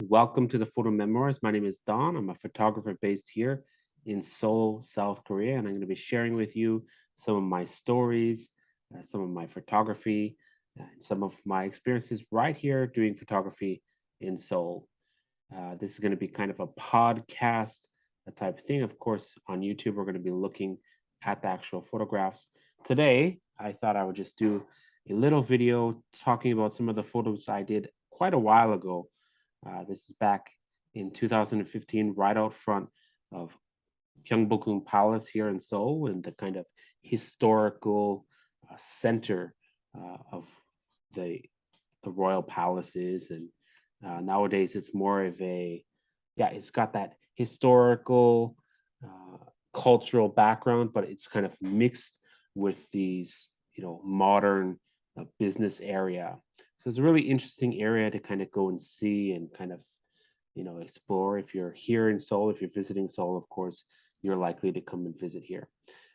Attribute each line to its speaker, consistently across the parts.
Speaker 1: welcome to the Photo Memoirs. My name is Don. I'm a photographer based here in Seoul, South Korea, and I'm going to be sharing with you some of my stories, some of my photography, and some of my experiences right here doing photography in Seoul. This is going to be kind of a podcast type thing. Of course, on YouTube, we're going to be looking at the actual photographs. Today, I thought I would just do a little video talking about some of the photos I did quite a while ago. This is back in 2015, right out front of Gyeongbokgung Palace here in Seoul, in the kind of historical center of the royal palaces. And nowadays, it's more of a it's got that historical, cultural background, but it's kind of mixed with these, modern business area. So it's a really interesting area to kind of go and see and kind of, explore. If you're here in Seoul, if you're visiting Seoul, of course, you're likely to come and visit here.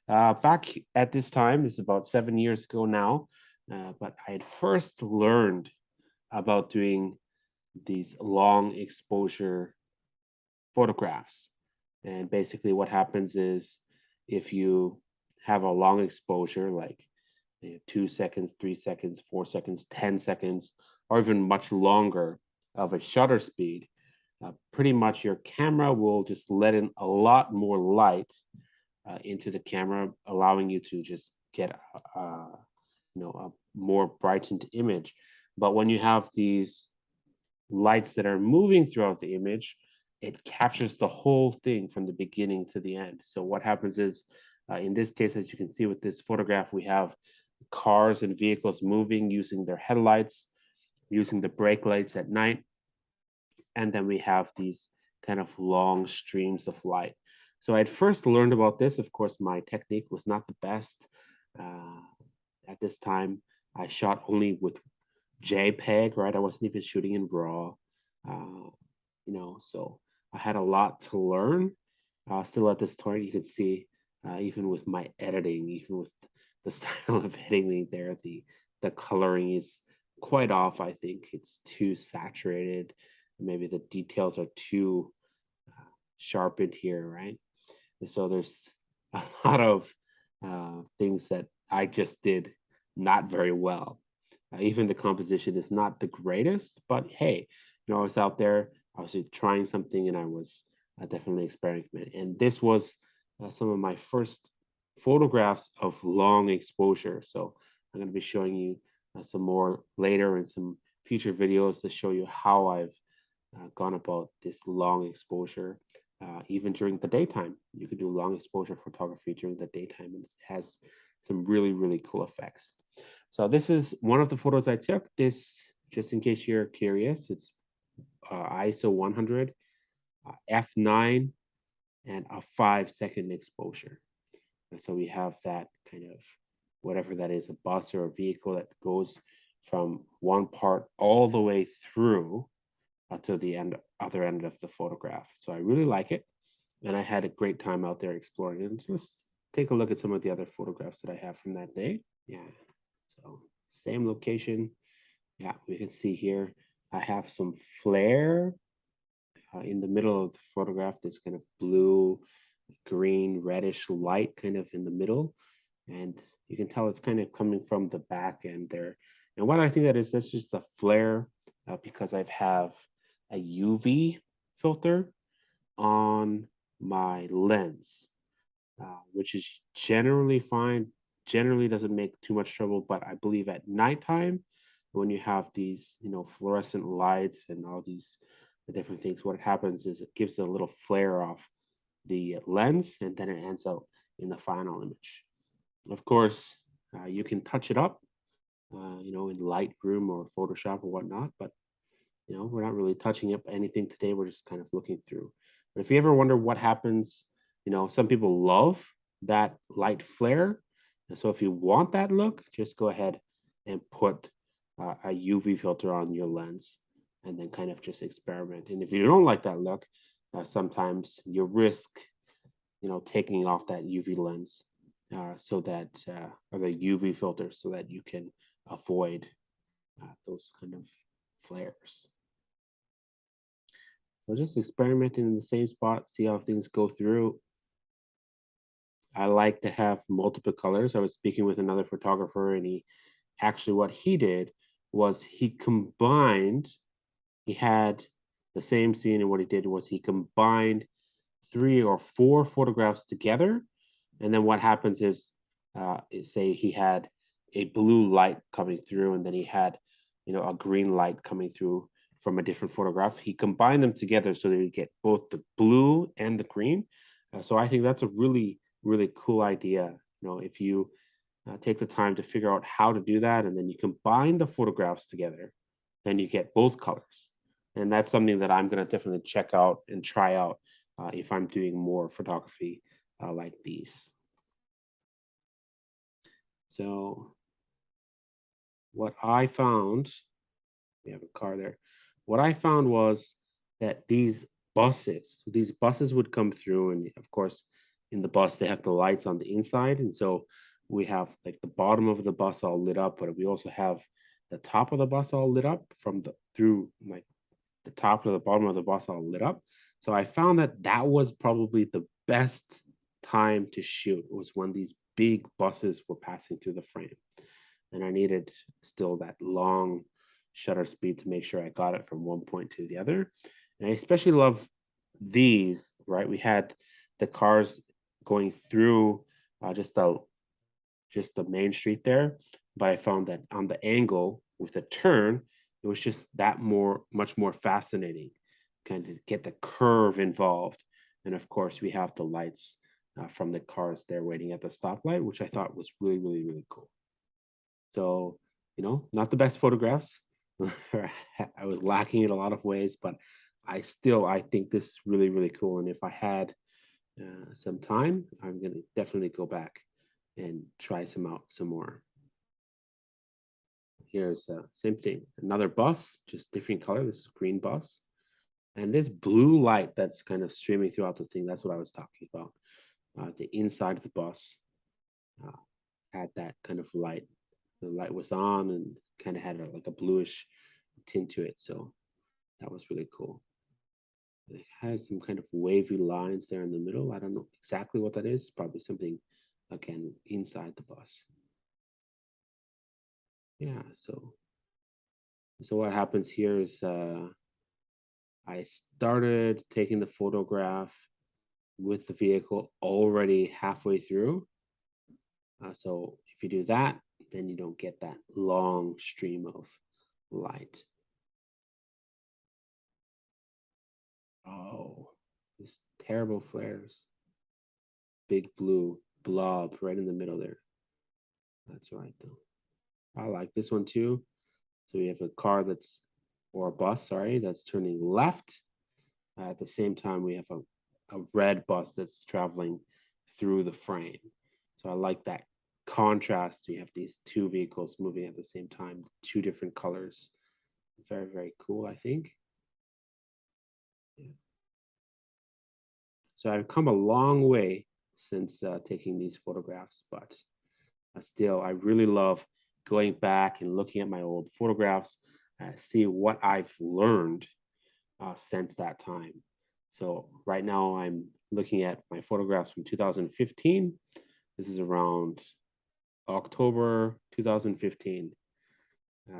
Speaker 1: Back at this time, this is about 7 years ago now, but I had first learned about doing these long exposure photographs. And basically, what happens is if you have a long exposure, like 2 seconds, 3 seconds, 4 seconds, 10 seconds, or even much longer of a shutter speed, pretty much your camera will just let in a lot more light into the camera, allowing you to just get a more brightened image. But when you have these lights that are moving throughout the image, it captures the whole thing from the beginning to the end. So what happens is, in this case, as you can see with this photograph, we have cars and vehicles moving using their headlights, using the brake lights at night. And then we have these kind of long streams of light. So I'd first learned about this. Of course, my technique was not the best. Uh, at this time, I shot only with JPEG, right? I wasn't even shooting in RAW, so I had a lot to learn. Still at this point, you can see, even with my editing, even with the style of editing there, the coloring is quite off. I think it's too saturated. Maybe the details are too sharpened here, right? And so there's a lot of things that I just did not very well. Even the composition is not the greatest, but hey, I was out there, I was trying something, and I was definitely experimenting. And this was some of my first photographs of long exposure. So I'm going to be showing you some more later in some future videos to show you how I've gone about this long exposure. Even during the daytime, you can do long exposure photography during the daytime, and it has some really, really cool effects. So this is one of the photos I took. This, just in case you're curious, it's ISO 100, f9, and a 5-second exposure. And so we have that kind of, whatever that is, a bus or a vehicle that goes from one part all the way through to the other end of the photograph. So I really like it, and I had a great time out there exploring it. And just take a look at some of the other photographs that I have from that day. Yeah, so same location. Yeah, we can see here I have some flare in the middle of the photograph. This kind of blue, green, reddish light kind of in the middle, and you can tell it's kind of coming from the back end there. And what I think that is, that's just the flare, because I have a UV filter on my lens, which is generally fine, generally doesn't make too much trouble. But I believe at nighttime, when you have these, fluorescent lights and all these different things, what happens is it gives a little flare off the lens, and then it ends up in the final image. Of course, you can touch it up, in Lightroom or Photoshop or whatnot, but we're not really touching up anything today. We're just kind of looking through. But if you ever wonder what happens, some people love that light flare. And so if you want that look, just go ahead and put a UV filter on your lens and then kind of just experiment. And if you don't like that look, sometimes you risk, taking off that UV lens so that, or the UV filter, so that you can avoid those kind of flares. So just experimenting in the same spot, see how things go through. I like to have multiple colors. I was speaking with another photographer, and he actually what he did was he had the same scene, and what he did was he combined 3 or 4 photographs together, and then what happens is, say he had a blue light coming through, and then he had, a green light coming through from a different photograph. He combined them together so that you get both the blue and the green. So I think that's a really, really cool idea. If you take the time to figure out how to do that, and then you combine the photographs together, then you get both colors. And that's something that I'm going to definitely check out and try out if I'm doing more photography like these. So what I found, we have a car there. What I found was that these buses would come through, and of course, in the bus they have the lights on the inside, and so we have like the bottom of the bus all lit up, but we also have the top of the bus all lit up from the through like the top to the bottom of the bus all lit up. So I found that that was probably the best time to shoot was when these big buses were passing through the frame. And I needed still that long shutter speed to make sure I got it from one point to the other. And I especially love these, right? We had the cars going through just the main street there, but I found that on the angle with a turn, it was just that much more fascinating, kind of get the curve involved. And of course, we have the lights from the cars there waiting at the stoplight, which I thought was really, really, really cool. So, not the best photographs. I was lacking in a lot of ways, but I think this is really, really cool. And if I had some time, I'm gonna definitely go back and try some more. Here's same thing, another bus, just different color. This is green bus, and this blue light that's kind of streaming throughout the thing. That's what I was talking about. The inside of the bus uh, had that kind of light. The light was on and kind of had like a bluish tint to it. So that was really cool. It has some kind of wavy lines there in the middle. I don't know exactly what that is. Probably something, again, inside the bus. Yeah, so what happens here is I started taking the photograph with the vehicle already halfway through. So if you do that, then you don't get that long stream of light. Oh, this terrible flares. Big blue blob right in the middle there. That's right, though. I like this one too. So we have a car or a bus, sorry, that's turning left. At the same time, we have a red bus that's traveling through the frame. So I like that contrast. You have these two vehicles moving at the same time, two different colors. Very, very cool, I think. Yeah. So I've come a long way since taking these photographs, but still, I really love going back and looking at my old photographs, see what I've learned since that time. So right now I'm looking at my photographs from 2015. This is around October 2015.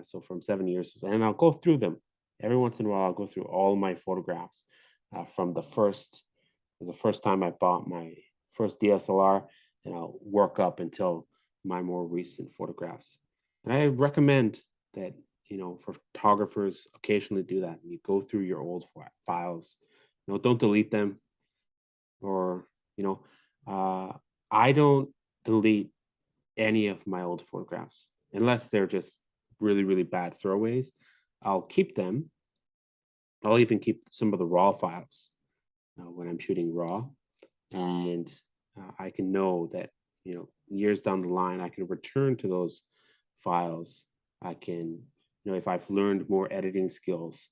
Speaker 1: So from 7 years, and I'll go through them every once in a while. I'll go through all my photographs from the first time I bought my first DSLR, and I'll work up until my more recent photographs. And I recommend that photographers occasionally do that. You go through your old files. Don't delete them, or you know, I don't delete any of my old photographs unless they're just really, really bad throwaways. I'll keep them. I'll even keep some of the raw files when I'm shooting raw, and I can know that years down the line I can return to those files. I can, if I've learned more editing skills,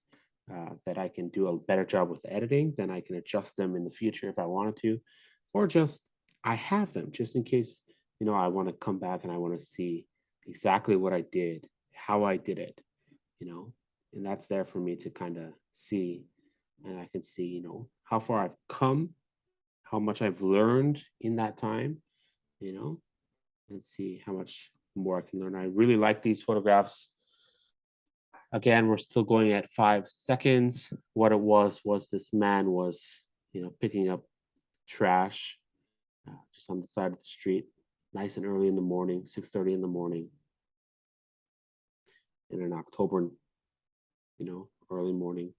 Speaker 1: that I can do a better job with editing, then I can adjust them in the future if I wanted to, or just I have them just in case I want to come back and I want to see exactly what I did, how I did it, you know, and that's there for me to kind of see and I can see, how far I've come, how much I've learned in that time, you know, and see how much more I can learn. I really like these photographs. Again, we're still going at 5 seconds. What it was this man was, picking up trash just on the side of the street, nice and early in the morning, 6:30 in the morning, in an October, early morning.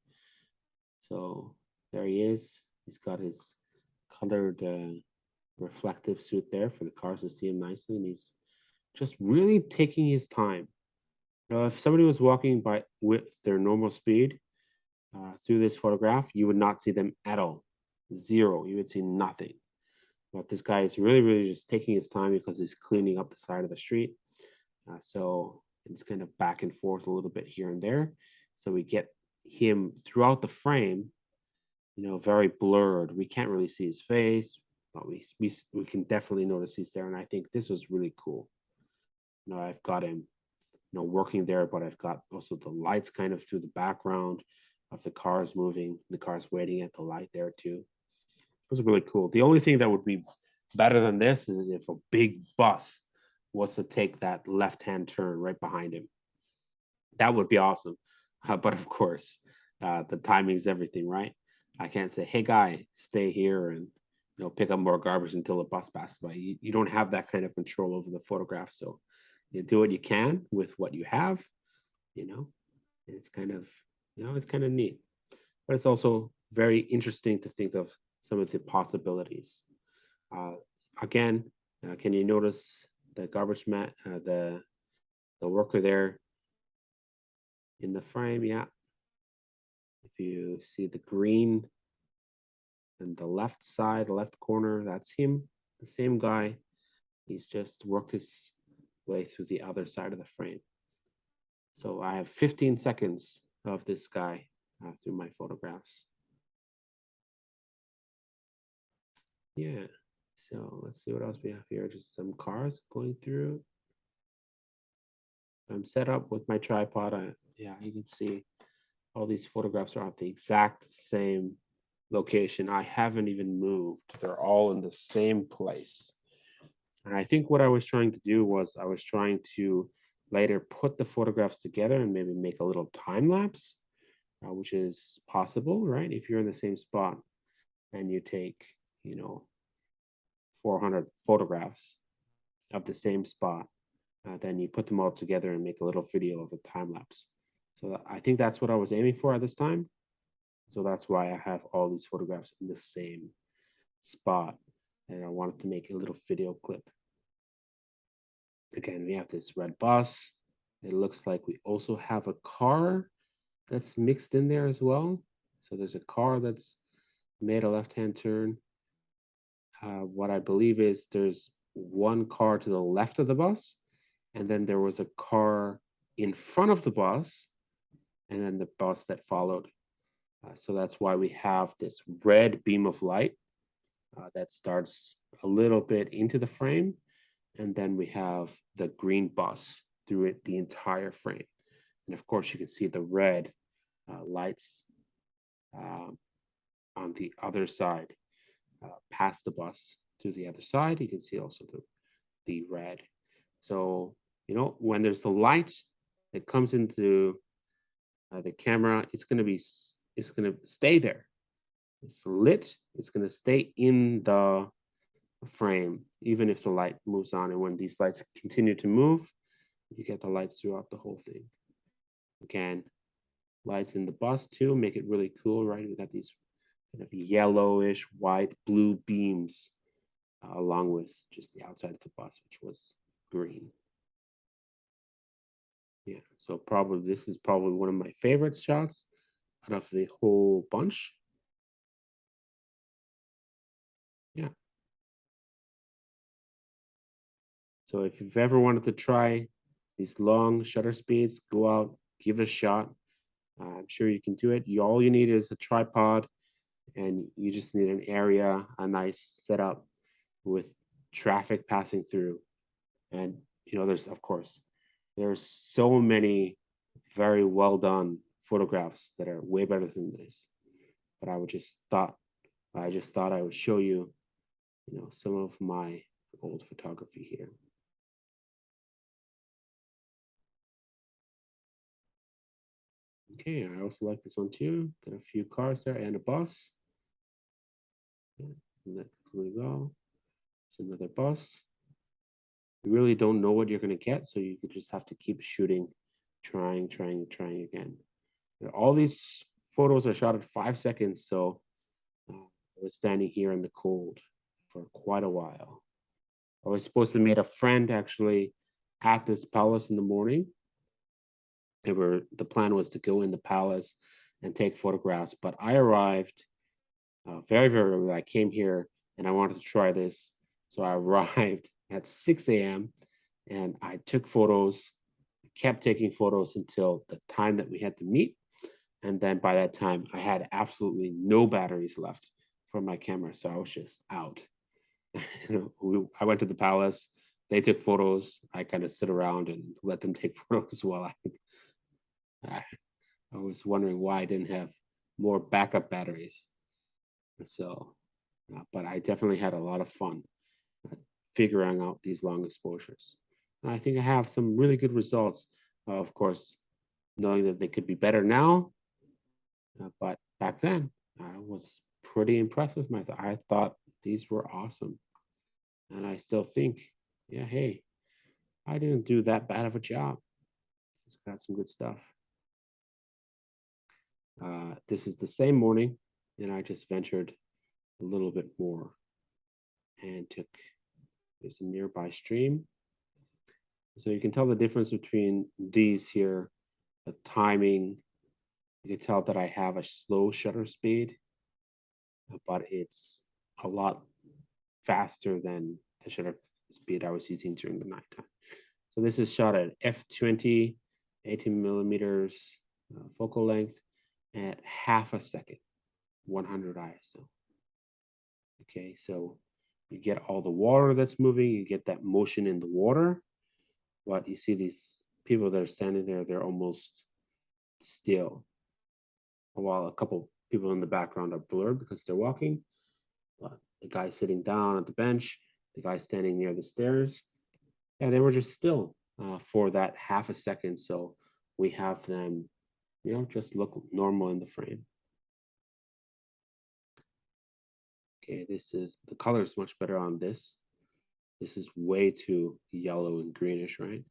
Speaker 1: So there he is. He's got his colored reflective suit there for the cars to see him nicely, and he's just really taking his time. If somebody was walking by with their normal speed through this photograph, you would not see them at all. Zero. You would see nothing. But this guy is really, really just taking his time because he's cleaning up the side of the street. So it's kind of back and forth a little bit here and there. So we get him throughout the frame, very blurred. We can't really see his face, but we can definitely notice he's there. And I think this was really cool. I've got him, working there, but I've got also the lights kind of through the background of the cars moving, the cars waiting at the light there too. It was really cool. The only thing that would be better than this is if a big bus was to take that left-hand turn right behind him. That would be awesome. But of course, the timing is everything, right? I can't say, hey, guy, stay here and pick up more garbage until the bus passes by. You don't have that kind of control over the photograph. So you do what you can with what you have, you know, and it's kind of, it's kind of neat. But it's also very interesting to think of some of the possibilities. Uh, Again, can you notice the garbage mat, the worker there in the frame? Yeah. If you see the green and the left side, the left corner, that's him, the same guy. He's just worked his way through the other side of the frame. So I have 15 seconds of this guy through my photographs. Yeah. So let's see what else we have here. Just some cars going through. I'm set up with my tripod. Yeah, you can see all these photographs are at the exact same location. I haven't even moved. They're all in the same place. And I think what I was trying to do was I was trying to later put the photographs together and maybe make a little time lapse, which is possible, right? If you're in the same spot and you take, 400 photographs of the same spot, then you put them all together and make a little video of a time lapse. So I think that's what I was aiming for at this time. So that's why I have all these photographs in the same spot. And I wanted to make a little video clip. Again, we have this red bus. It looks like we also have a car that's mixed in there as well. So there's a car that's made a left-hand turn. What I believe is there's one car to the left of the bus, and then there was a car in front of the bus, and then the bus that followed. So that's why we have this red beam of light that starts a little bit into the frame, and then we have the green bus through it the entire frame. And of course, you can see the red lights on the other side, past the bus to the other side. You can see also the red. So, when there's the light that comes into the camera, it's going to stay there. It's lit. It's going to stay in the frame, even if the light moves on. And when these lights continue to move, you get the lights throughout the whole thing. Again, lights in the bus too make it really cool, right? We got these kind of yellowish, white, blue beams along with just the outside of the bus, which was green. Yeah, so this is probably one of my favorite shots out of the whole bunch. Yeah. So if you've ever wanted to try these long shutter speeds, go out, give it a shot. I'm sure you can do it. All you need is a tripod, and you just need an area, a nice setup with traffic passing through. And there's so many very well done photographs that are way better than this. but I just thought I would show you, some of my old photography here. Okay, I also like this one too. Got a few cars there and a bus. Yeah, and that's really well. It's another bus. You really don't know what you're going to get, so you could just have to keep shooting, trying again. All these photos are shot at 5 seconds, so I was standing here in the cold for quite a while. I was supposed to meet a friend actually at this palace in the morning. The plan was to go in the palace and take photographs, but I arrived very, very early. I came here and I wanted to try this. So I arrived at 6 a.m. and I took photos, kept taking photos until the time that we had to meet. And then by that time, I had absolutely no batteries left for my camera. So I was just out. I went to the palace. They took photos. I kind of sit around and let them take photos while I was wondering why I didn't have more backup batteries. So, but I definitely had a lot of fun figuring out these long exposures. And I think I have some really good results. Of course, knowing that they could be better now, but back then I was pretty impressed with I thought these were awesome, and I still think, yeah, hey, I didn't do that bad of a job. It's got some good stuff. This is the same morning, and I just ventured a little bit more and took this nearby stream. So you can tell the difference between these here, the timing. You can tell that I have a slow shutter speed, but it's a lot faster than the shutter speed I was using during the nighttime. So this is shot at f20, 18 millimeters focal length at half a second, 100 ISO. Okay, so you get all the water that's moving, you get that motion in the water, but you see these people that are standing there, they're almost still, while a couple people in the background are blurred because they're walking. But the guy sitting down at the bench, the guy standing near the stairs, yeah, they were just still for that half a second. So we have them, just look normal in the frame. Okay, the color is much better on this. This is way too yellow and greenish, right?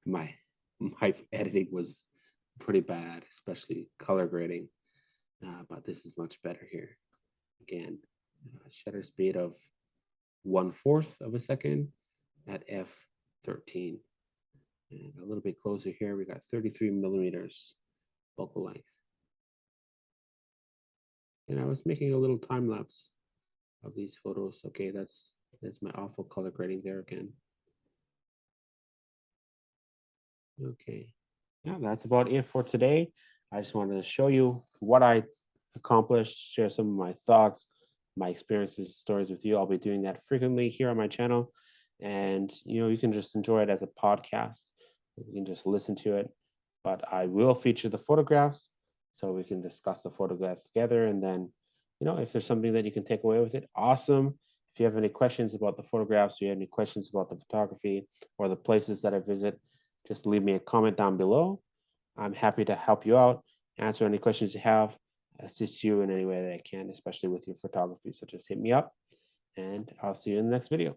Speaker 1: my editing was pretty bad, especially color grading, but this is much better here. Again, shutter speed of 1/4 of a second at f13. And a little bit closer here, we got 33 millimeters focal length. And I was making a little time lapse of these photos. Okay, that's my awful color grading there again. Okay, yeah, that's about it for today. I just wanted to show you what I accomplished, share some of my thoughts, my experiences, stories with you. I'll be doing that frequently here on my channel. And you can just enjoy it as a podcast. You can just listen to it. But I will feature the photographs so we can discuss the photographs together. And then, if there's something that you can take away with it, awesome. If you have any questions about the photographs, or you have any questions about the photography or the places that I visit, just leave me a comment down below. I'm happy to help you out, answer any questions you have, assist you in any way that I can, especially with your photography. So just hit me up, and I'll see you in the next video.